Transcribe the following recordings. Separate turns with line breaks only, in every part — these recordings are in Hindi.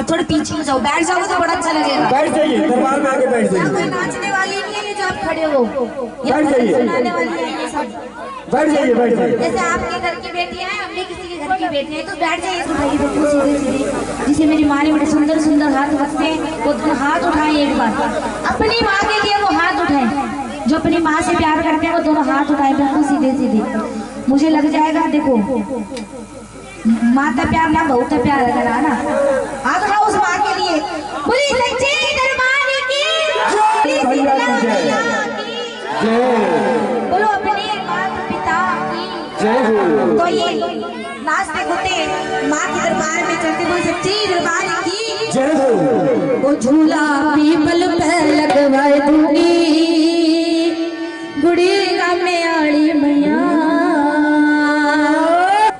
आप थोड़े पीछे जाओ, बैठ जाओगे तो बड़ा अच्छा लगेगा।
बैठ जाइए, दरबार में आके बैठ जाइए।
कोई नाचने वाली नहीं है जो आप खड़े हो,
बैठ जाइए,
सुनाने वाली है ये सब।
बैठ जाइए, बैठ जाइए।
जैसे आपके घर की बेटियां हैं, हम भी किसी के घर की बेटियां हैं, तो बैठ जाइए उठाइए बिल्कुल सीधे सीधे। जिसे मेरी माँ ने बड़े सुंदर सुंदर हाथ रखते हैं, वो हाथ उठाएं एक बार, अपनी माँ के लिए वो हाथ उठाएं। जो अपनी माँ से प्यार करते हैं वो दोनों हाथ उठाएं बिल्कुल सीधे सीधे। मुझे लग जाएगा, देखो माता प्यार ना बहुत प्यार अगर है ना, हाथ उठाओ उस माँ के लिए। बोली सच्चे दरबार की बोलो, अपने माता पिता की। तो ये नाचते कूदते माँ के दरबार में चलते हुए सच्चे दरबार की
जय हो।
वो झूला पीपल पे लगवाए दूंगी, गुड़ी में आड़ी मैया।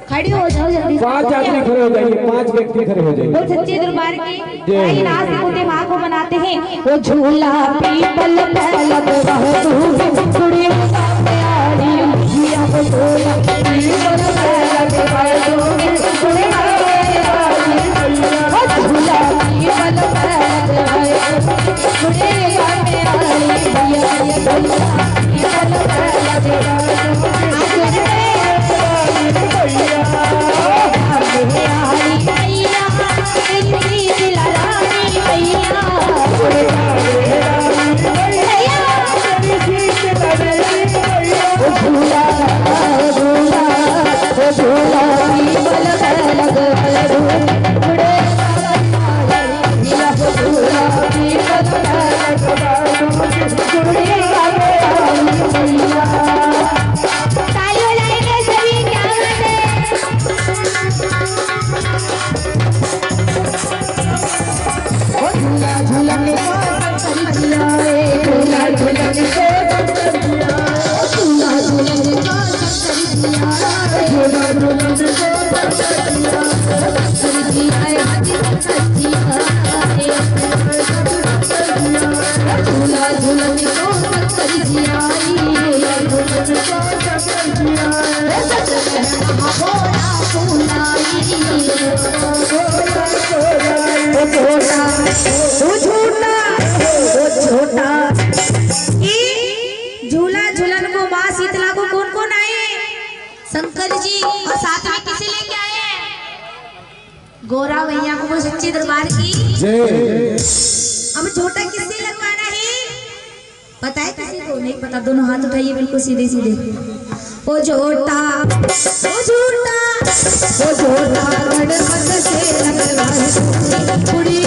खड़ी हो जाओ जल्दी।
5 आदमी खड़े हो जाइए, 5 व्यक्ति खड़े हो जाइए।
वो सच्चे दरबार की नाचते कूदते माँ को मनाते हैं। वो झूला पीपल पे लगवाए दूंगी, गुड़ी में आड़ी मैया। वो झूला पीपल पे लगवाए दूंगी, गुड़ी में आड़ी मैया। वो झूला पीपल पे लगवाए दूंगी, गुड़ी में आड़ी झूला झूलन को माँ शीतला को कौन कौन आए? शंकर जी, और साथ में किसे लेके आए हैं? गोरा भैया को। वो सच्चे दरबार की
जय।
अब छोटा किससे लगवाना है? पता है किसी को? नहीं पता? दोनों हाथ उठाइए बिल्कुल सीधे सीधे। ओ छोटा, ओ झूठा, ओ छोटा गणपत से लगवाए कुड़ी